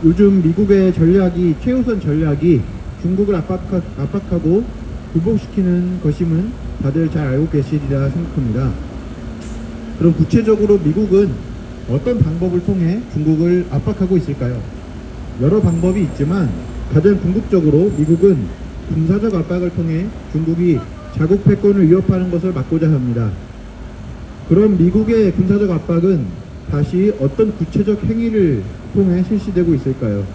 요즘 미국의 전략이 최우선 전략이 중국을 압박하고 굴복시키는 것임은 다들 잘 알고 계시리라 생각합니다. 그럼 구체적으로 미국은 어떤 방법을 통해 중국을 압박하고 있을까요? 여러 방법이 있지만 가장 궁극적으로 미국은 군사적 압박을 통해 중국이 자국 패권을 위협하는 것을 막고자 합니다. 그럼 미국의 군사적 압박은 다시 어떤 구체적 행위를 통해 실시되고 있을까요?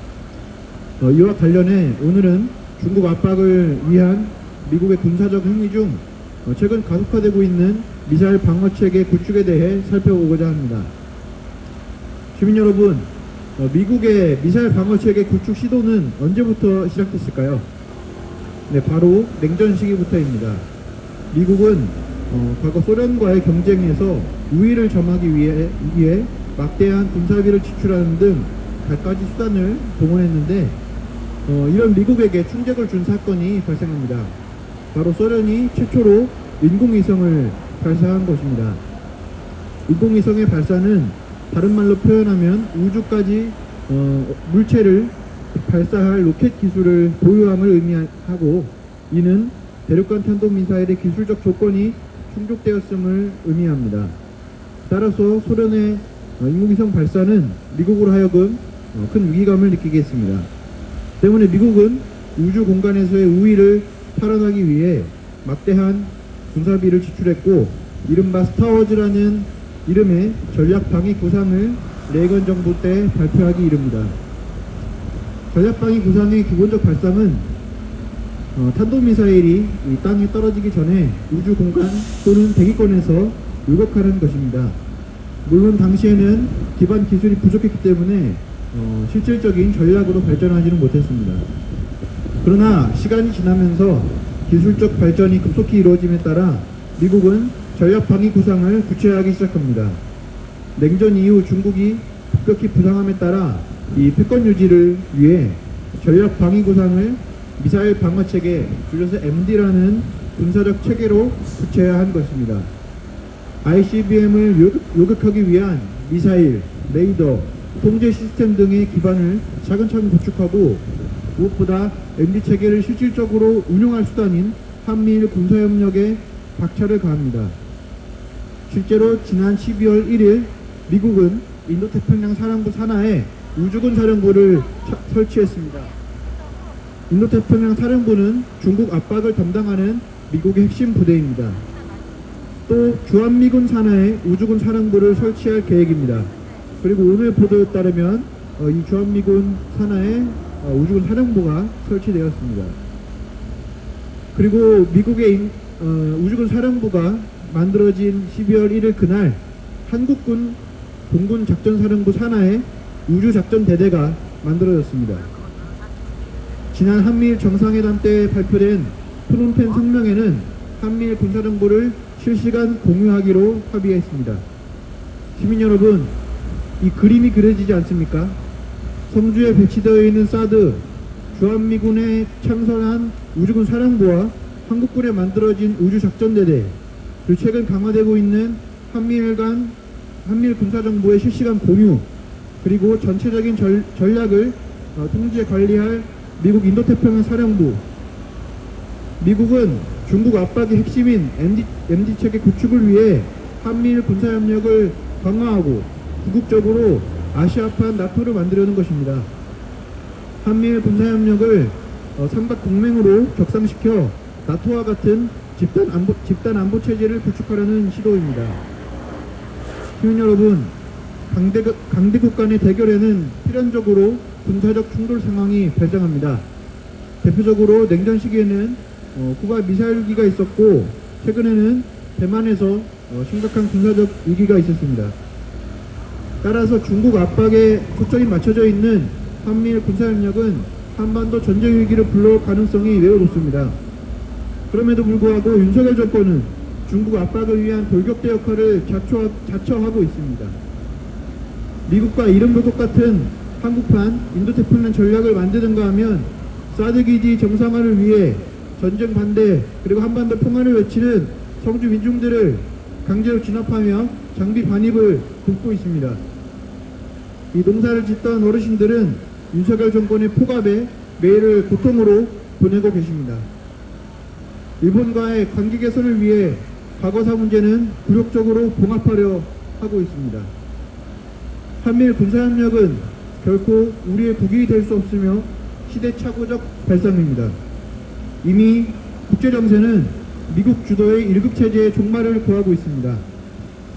이와 관련해 오늘은 중국 압박을 위한 미국의 군사적 행위 중 최근 가속화되고 있는 미사일 방어체계 구축에 대해 살펴보고자 합니다. 시민 여러분, 미국의 미사일 방어체계 구축 시도는 언제부터 시작됐을까요? 네, 바로 냉전 시기부터입니다. 미국은 과거 소련과의 경쟁에서 우위를 점하기 위해 막대한 군사비를 지출하는 등 갖가지 수단을 동원했는데 이런 미국에게 충격을 준 사건이 발생합니다. 바로 소련이 최초로 인공위성을 발사한 것입니다. 인공위성의 발사는 다른 말로 표현하면 우주까지 물체를 발사할 로켓 기술을 보유함을 의미하고, 이는 대륙간 탄도미사일의 기술적 조건이 충족되었음을 의미합니다. 따라서 소련의 인공위성 발사는 미국으로 하여금 큰 위기감을 느끼게 했습니다. 때문에 미국은 우주 공간에서의 우위를 탈환하기 위해 막대한 군사비를 지출했고, 이른바 스타워즈라는 이름의 전략 방위 구상을 레이건 정부 때 발표하기 이릅니다. 전략 방위 구상의 기본적 발상은 탄도미사일이 이 땅에 떨어지기 전에 우주 공간 또는 대기권에서 요격하는 것입니다. 물론 당시에는 기반 기술이 부족했기 때문에 실질적인 전략으로 발전하지는 못했습니다. 그러나 시간이 지나면서 기술적 발전이 급속히 이루어짐에 따라 미국은 전략 방위 구상을 구체화하기 시작합니다. 냉전 이후 중국이 급격히 부상함에 따라 이 패권 유지를 위해 전략 방위 구상을 미사일 방어 체계, 줄여서 MD라는 군사적 체계로 구체화한 것입니다. ICBM을 요격하기 위한 미사일, 레이더, 통제 시스템 등의 기반을 차근차근 구축하고, 무엇보다 MD 체계를 실질적으로 운용할 수단인 한미일 군사협력에 박차를 가합니다. 실제로 지난 12월 1일 미국은 인도태평양 사령부 산하에 우주군 사령부를 설치했습니다. 인도태평양 사령부는 중국 압박을 담당하는 미국의 핵심 부대입니다. 또 주한미군 산하에 우주군 사령부를 설치할 계획입니다. 그리고 오늘 보도에 따르면 이 주한미군 산하에 우주군 사령부가 설치되었습니다. 그리고 미국의 우주군 사령부가 만들어진 12월 1일 그날 한국군 공군 작전사령부 산하에 우주작전대대가 만들어졌습니다. 지난 한미일 정상회담 때 발표된 프놈펜 성명에는 한미일 군사정보를 실시간 공유하기로 합의했습니다. 시민 여러분, 이 그림이 그려지지 않습니까? 성주에 배치되어 있는 사드, 주한미군에 참선한 우주군 사령부와 한국군에 만들어진 우주작전대대, 그리고 최근 강화되고 있는 한미일 군사정보의 실시간 공유, 그리고 전체적인 전략을 통제 관리할 미국 인도태평양 사령부. 미국은 중국 압박의 핵심인 MD 체계 구축을 위해 한미일 군사협력을 강화하고 궁극적으로 아시아판 나토를 만들려는 것입니다. 한미일 군사협력을 삼각 동맹으로 격상시켜 나토와 같은 집단 안보 체제를 구축하려는 시도입니다. 시민 여러분, 강대국 간의 대결에는 필연적으로 군사적 충돌 상황이 발생합니다. 대표적으로 냉전 시기에는 쿠바 미사일기가 있었고, 최근에는 대만에서 심각한 군사적 위기가 있었습니다. 따라서 중국 압박에 초점이 맞춰져 있는 한미일 군사협력은 한반도 전쟁 위기를 불러올 가능성이 매우 높습니다. 그럼에도 불구하고 윤석열 정권은 중국 압박을 위한 돌격대 역할을 자처하고 있습니다. 미국과 이름도 똑같은 한국판 인도태평양 전략을 만드는가 하면 사드 기지 정상화를 위해 전쟁 반대 그리고 한반도 평화를 외치는 성주 민중들을 강제로 진압하며 장비 반입을 돕고 있습니다. 이 농사를 짓던 어르신들은 윤석열 정권의 포갑에 매일을 고통으로 보내고 계십니다. 일본과의 관계 개선을 위해 과거사 문제는 굴욕적으로 봉합하려 하고 있습니다. 한미일 군사협력은 결코 우리의 국익이 될 수 없으며 시대착오적 발상입니다. 이미 국제정세는 미국 주도의 1급 체제의 종말을 고하고 있습니다.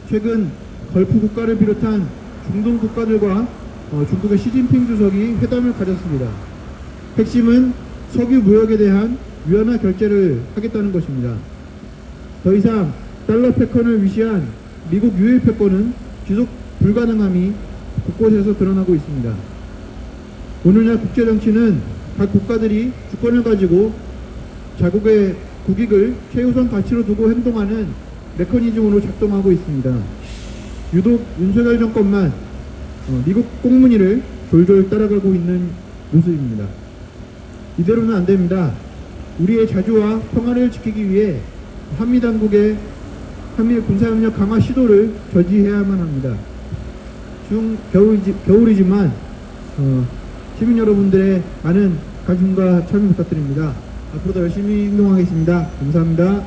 최근 걸프 국가를 비롯한 중동 국가들과 중국의 시진핑 주석이 회담을 가졌습니다. 핵심은 석유 무역에 대한 위안화 결제를 하겠다는 것입니다. 더 이상 달러 패권을 위시한 미국 유일 패권은 지속 불가능함이 곳곳에서 드러나고 있습니다. 오늘날 국제정치는 각 국가들이 주권을 가지고 자국의 국익을 최우선 가치로 두고 행동하는 메커니즘으로 작동하고 있습니다. 유독 윤석열 정권만 미국 꽁무니를 졸졸 따라가고 있는 모습입니다. 이대로는 안 됩니다. 우리의 자주와 평화를 지키기 위해 한미당국의 한미일 군사협력 강화 시도를 저지해야만 합니다. 겨울이지만 시민 여러분들의 많은 관심과 참여 부탁드립니다. 앞으로도 열심히 행동하겠습니다. 감사합니다.